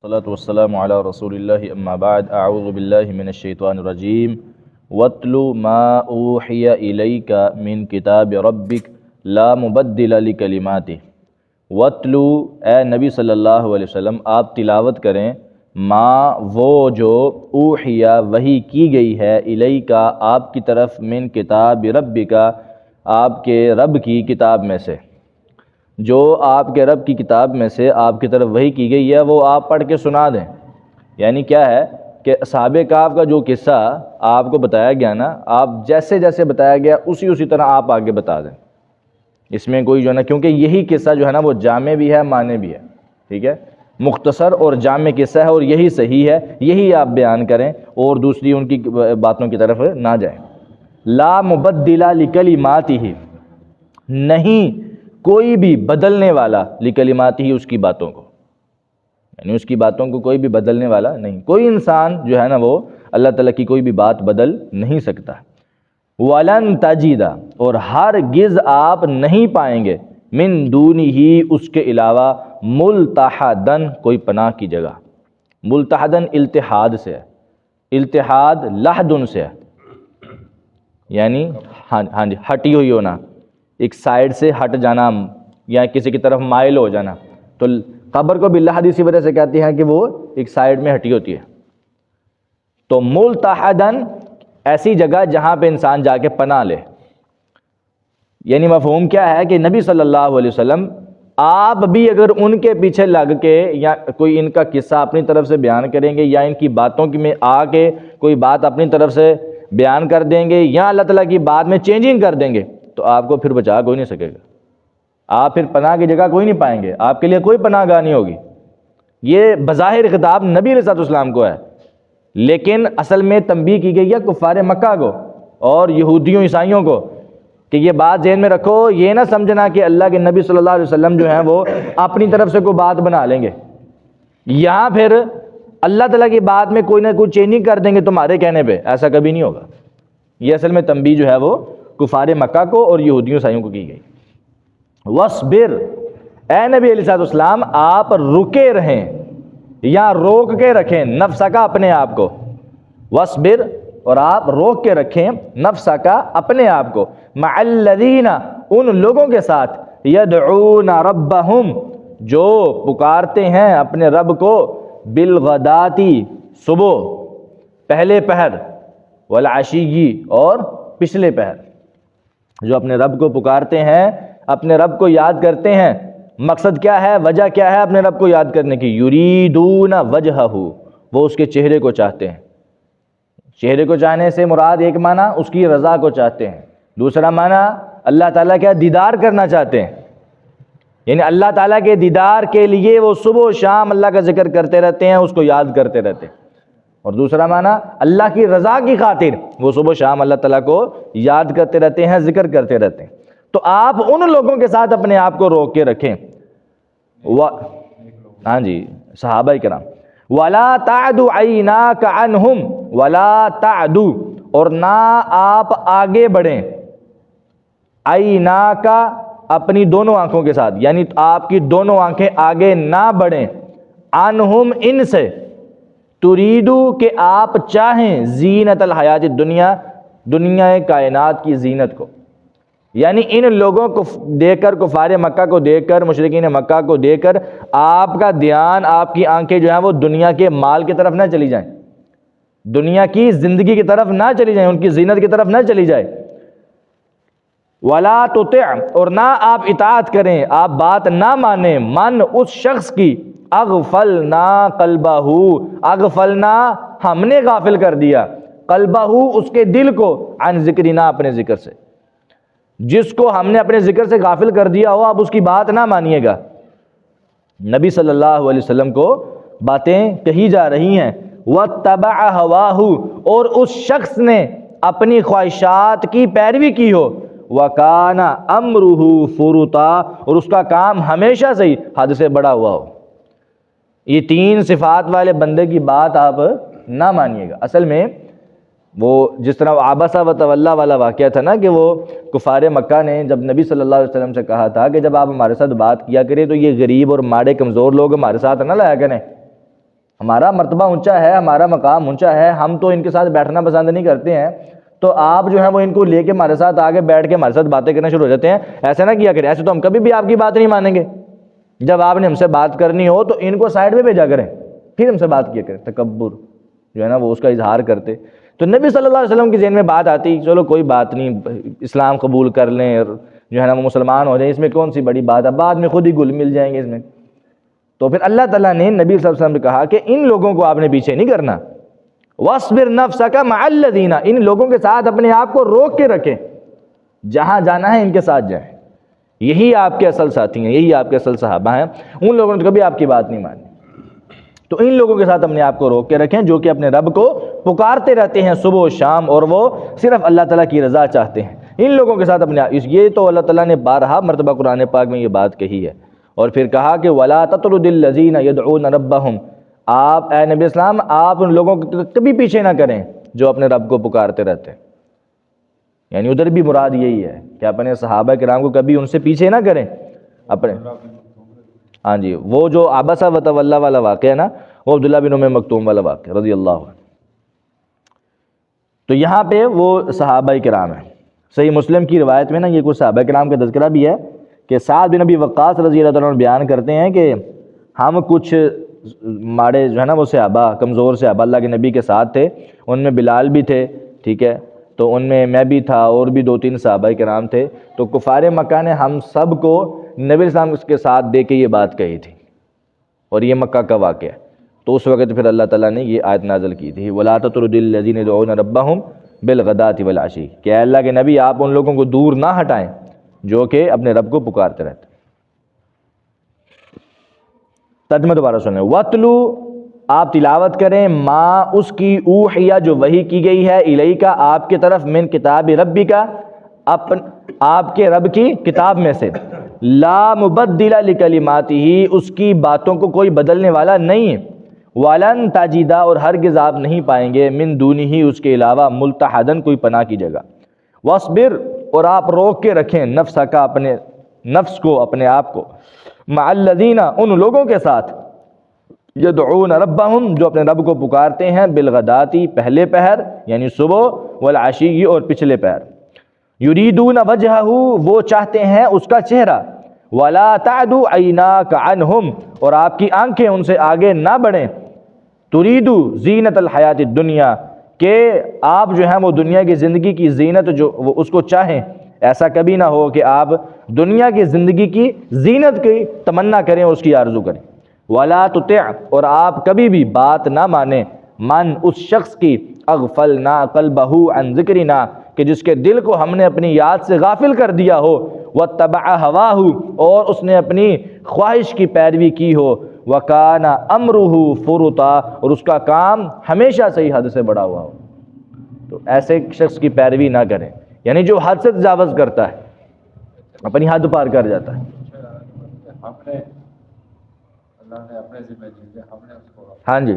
والصلاة والسلام على رسول الله اما بعد اعوذ باللہ من الشیطان الرجیم واتل ما اوحی الیک من کتاب ربک لا مبدل لکلماتہ۔ واتلو اے نبی صلی اللہ علیہ وسلم آپ تلاوت کریں ما وہ جو اوحیہ وحی کی گئی ہے الیک آپ کی طرف من کتاب ربک آپ کے رب کی کتاب میں سے، جو آپ کے رب کی کتاب میں سے آپ کی طرف وحی کی گئی ہے وہ آپ پڑھ کے سنا دیں۔ یعنی کیا ہے کہ اصحاب کہف کا جو قصہ آپ کو بتایا گیا نا، آپ جیسے جیسے بتایا گیا اسی طرح آپ آگے بتا دیں۔ اس میں کوئی جو ہے نا، کیونکہ یہی قصہ جو ہے نا وہ جامع بھی ہے معنی بھی ہے، ٹھیک ہے، مختصر اور جامع قصہ ہے اور یہی صحیح ہے، یہی آپ بیان کریں اور دوسری ان کی باتوں کی طرف نہ جائیں۔ لا مبدل لکلماتہ، نہیں کوئی بھی بدلنے والا لکلمات ہی اس کی باتوں کو، یعنی اس کی باتوں کو کوئی بھی بدلنے والا نہیں، کوئی انسان جو ہے نا وہ اللہ تعالیٰ کی کوئی بھی بات بدل نہیں سکتا۔ وَلَن تَجِدَ، اور ہرگز آپ نہیں پائیں گے، من دونہ اس کے علاوہ، ملتحدن کوئی پناہ کی جگہ۔ ملتحدن التحاد سے ہے، التحاد لحدن سے ہے، یعنی ہاں جی ہٹی ہوئی ہونا، ایک سائیڈ سے ہٹ جانا یا کسی کی طرف مائل ہو جانا۔ تو قبر کو بھی لحد اسی وجہ سے کہتے ہیں کہ وہ ایک سائیڈ میں ہٹی ہوتی ہے۔ تو ملتحدن ایسی جگہ جہاں پہ انسان جا کے پناہ لے، یعنی مفہوم کیا ہے کہ نبی صلی اللہ علیہ وسلم آپ بھی اگر ان کے پیچھے لگ کے یا کوئی ان کا قصہ اپنی طرف سے بیان کریں گے یا ان کی باتوں کی میں آ کے کوئی بات اپنی طرف سے بیان کر دیں گے یا اللہ تعالیٰ کی بات میں چینجنگ کر دیں گے تو آپ کو پھر بچا کوئی نہیں سکے گا، آپ پھر پناہ کی جگہ کوئی نہیں پائیں گے، آپ کے لیے کوئی پناہ گاہ نہیں ہوگی۔ یہ بظاہر خطاب نبی علیہ السلام کو ہے، لیکن اصل میں تنبیہ کی گئی ہے کفار مکہ کو اور یہودیوں عیسائیوں کو کہ یہ بات ذہن میں رکھو، یہ نہ سمجھنا کہ اللہ کے نبی صلی اللہ علیہ وسلم جو ہیں وہ اپنی طرف سے کوئی بات بنا لیں گے، یہاں پھر اللہ تعالیٰ کی بات میں کوئی نہ کوئی چینجنگ کر دیں گے تمہارے کہنے پہ، ایسا کبھی نہیں ہوگا۔ یہ اصل میں تنبیہ جو ہے وہ کفار مکہ کو اور یہودیوں عیسائیوں کو کی گئی۔ وَاصْبِرْ، اے نبی علیہ السلام آپ رکے رہیں یا روک کے رکھیں نفسہ کا اپنے آپ کو، وَاصْبِرْ اور آپ روک کے رکھیں نفسہ کا اپنے آپ کو، مع الذین ان لوگوں کے ساتھ، یدعون ربہم جو پکارتے ہیں اپنے رب کو، بالغداتی صبح پہلے پہر، والعشی اور پچھلے پہر، جو اپنے رب کو پکارتے ہیں اپنے رب کو یاد کرتے ہیں۔ مقصد کیا ہے، وجہ کیا ہے اپنے رب کو یاد کرنے کی، یریدون وجہہ، وہ اس کے چہرے کو چاہتے ہیں۔ چہرے کو چاہنے سے مراد ایک معنی اس کی رضا کو چاہتے ہیں، دوسرا معنی اللہ تعالیٰ کا دیدار کرنا چاہتے ہیں، یعنی اللہ تعالیٰ کے دیدار کے لیے وہ صبح و شام اللہ کا ذکر کرتے رہتے ہیں، اس کو یاد کرتے رہتے ہیں، اور دوسرا معنی اللہ کی رضا کی خاطر وہ صبح و شام اللہ تعالیٰ کو یاد کرتے رہتے ہیں، ذکر کرتے رہتے ہیں۔ تو آپ ان لوگوں کے ساتھ اپنے آپ کو روک کے رکھیں، ہاں جی صحابہ کرام، وَلَا تَعْدُ عَيْنَاكَ عَنْهُمْ، وَلَا تَعْدُ اور نہ آپ آگے بڑھیں، عَيْنَاكَ اپنی دونوں آنکھوں کے ساتھ، یعنی آپ کی دونوں آنکھیں آگے نہ بڑھیں، عَنْهُمْ ان سے، تُرِيدُ کہ آپ چاہیں، زینت الحیات الدنیا دنیا کائنات کی زینت کو، یعنی ان لوگوں کو دیکھ کر، کفار مکہ کو دیکھ کر، مشرکین مکہ کو دیکھ کر آپ کا دھیان، آپ کی آنکھیں جو ہیں وہ دنیا کے مال کی طرف نہ چلی جائیں، دنیا کی زندگی کی طرف نہ چلی جائیں، ان کی زینت کی طرف نہ چلی جائے۔ وَلَا تُطِعْ اور نہ آپ اطاعت کریں، آپ بات نہ مانیں، من اس شخص کی، اغفلنا قلبہ، اغفلنا ہم نے غافل کر دیا، قلبہ اس کے دل کو، عن ذکرنا اپنے ذکر سے، جس کو ہم نے اپنے ذکر سے غافل کر دیا ہو آپ اس کی بات نہ مانیے گا۔ نبی صلی اللہ علیہ وسلم کو باتیں کہی جا رہی ہیں، وَاتَّبَعَ هَوَاهُ اور اس شخص نے اپنی خواہشات کی پیروی کی ہو، وَكَانَ أَمْرُهُ فُرُطًا اور اس کا کام ہمیشہ سے ہی حد سے بڑا ہوا ہو۔ یہ تین صفات والے بندے کی بات آپ نہ مانیے گا۔ اصل میں وہ جس طرح عبسہ و تولیٰ والا واقعہ تھا نا کہ وہ کفار مکہ نے جب نبی صلی اللہ علیہ وسلم سے کہا تھا کہ جب آپ ہمارے ساتھ بات کیا کریں تو یہ غریب اور ماڑے کمزور لوگ ہمارے ساتھ نہ لایا کریں، ہمارا مرتبہ اونچا ہے، ہمارا مقام اونچا ہے، ہم تو ان کے ساتھ بیٹھنا پسند نہیں کرتے ہیں، تو آپ جو ہے وہ ان کو لے کے ہمارے ساتھ آگے بیٹھ کے ہمارے ساتھ باتیں کرنا شروع ہو جاتے ہیں، ایسا نہ کیا کریں، ایسے تو ہم کبھی بھی آپ کی بات نہیں مانیں گے۔ جب آپ نے ہم سے بات کرنی ہو تو ان کو سائڈ پہ بھیجا کریں، پھر ہم سے بات کیا کریں۔ تکبر جو ہے نا وہ اس کا اظہار کرتے۔ تو نبی صلی اللہ علیہ وسلم کی ذہن میں بات آتی، چلو کوئی بات نہیں، اسلام قبول کر لیں اور جو ہے نا وہ مسلمان ہو جائیں، اس میں کون سی بڑی بات ہے، بعد میں خود ہی گل مل جائیں گے اس میں۔ تو پھر اللہ تعالیٰ نے نبی صلی اللہ علیہ وسلم نے کہا کہ ان لوگوں کو آپ نے پیچھے نہیں کرنا، وَاصْبِرْ نَفْسَكَ مَعَ الَّذِينَ، ان لوگوں کے ساتھ اپنے آپ کو روک کے رکھیں، جہاں جانا ہے ان کے ساتھ جائیں، یہی آپ کے اصل ساتھی ہیں، یہی آپ کے اصل صحابہ ہیں، ان لوگوں نے تو کبھی آپ کی بات نہیں مانی۔ تو ان لوگوں کے ساتھ اپنے آپ کو روک کے رکھیں جو کہ اپنے رب کو پکارتے رہتے ہیں صبح و شام، اور وہ صرف اللہ تعالیٰ کی رضا چاہتے ہیں۔ ان لوگوں کے ساتھ اپنے یہ تو اللہ تعالیٰ نے بارہا مرتبہ قرآن پاک میں یہ بات کہی ہے، اور پھر کہا کہ وَلَا تَطْرُدِ الَّذِينَ يَدْعُونَ رَبَّهُمْ، آپ اے نبی اسلام آپ ان لوگوں کو کبھی پیچھے نہ کریں جو اپنے رب کو پکارتے رہتے ہیں۔ یعنی ادھر بھی مراد یہی ہے کہ اپنے صحابہ کرام کو کبھی ان سے پیچھے نہ کریں اپنے۔ ہاں جی، وہ جو عبسہ وتولیٰ والا واقعہ ہے نا، وہ عبداللہ بن ام مکتوم والا واقعہ رضی اللہ عنہ۔ تو یہاں پہ وہ صحابہ کرام ہیں، صحیح مسلم کی روایت میں نا یہ کچھ صحابہ کرام کا تذکرہ بھی ہے کہ سعد بن ابی وقاص رضی اللہ عنہ بیان کرتے ہیں کہ ہم کچھ ماڑے جو ہے نا وہ صحابہ، کمزور صحابہ اللہ کے نبی کے ساتھ تھے، ان میں بلال بھی تھے، ٹھیک ہے، تو ان میں بھی تھا، اور بھی 2-3 صحابہ کرام تھے۔ تو کفار مکہ نے ہم سب کو نبی السلام کے ساتھ دے کے یہ بات کہی تھی، اور یہ مکہ کا واقعہ ہے۔ تو اس وقت پھر اللہ تعالیٰ نے یہ آیت نازل کی تھی، وَلَا تَطْرُدِ الَّذِينَ يَدْعُونَ رَبَّهُمْ بِالْغَدَاةِ وَالْعَشِيِّ، کہ اے اللہ کے نبی آپ ان لوگوں کو دور نہ ہٹائیں جو کہ اپنے رب کو پکارتے رہتے۔ ترجمہ دوبارہ سنیں، وَاتْلُو، آپ تلاوت کریں، ما اس کی اوحیہ جو وحی کی گئی ہے، الیکا آپ کی طرف، من کتاب ربک، آپ کے رب کی کتاب میں سے، لا مبدل لکلماتہ، اس کی باتوں کو کوئی بدلنے والا نہیں ہے، وَلَن تَجِدَ، اور ہرگز آپ نہیں پائیں گے، من دونہ اس کے علاوہ، ملتحدن کوئی پناہ کی جگہ، وَاصْبِرْ، اور آپ روک کے رکھیں، نفسک، اپنے نفس کو، اپنے آپ کو، مع الذین، ان لوگوں کے ساتھ، یدعون ربہم، جو اپنے رب کو پکارتے ہیں، بالغداتی، پہلے پہر یعنی صبح، والعشی، اور پچھلے پہر، یریدون وجہہ، وہ چاہتے ہیں اس کا چہرہ، ولا تعد عیناک عنہم، اور آپ کی آنکھیں ان سے آگے نہ بڑھیں، تریدو زینت الحیات الدنیا، کہ آپ جو ہیں وہ دنیا کی زندگی کی زینت جو وہ اس کو چاہیں، ایسا کبھی نہ ہو کہ آپ دنیا کی زندگی کی زینت کی تمنا کریں، اس کی آرزو کریں، ولا تطع، اور آپ کبھی بھی بات نہ مانیں، من، اس شخص کی، اغفلنا قلبہ عن ذکرنا، کہ جس کے دل کو ہم نے اپنی یاد سے غافل کر دیا ہو، واتبع ہواہ، اور اس نے اپنی خواہش کی پیروی کی ہو، وکان امرہ فرطا، اور اس کا کام ہمیشہ سے ہی حد سے بڑا ہوا ہو۔ تو ایسے شخص کی پیروی نہ کریں، یعنی جو حد سے تجاوز کرتا ہے، اپنی حد پار کر جاتا ہے۔ اللہ نے اپنے ذمہ لی، ہم نے اس کو، ہاں جی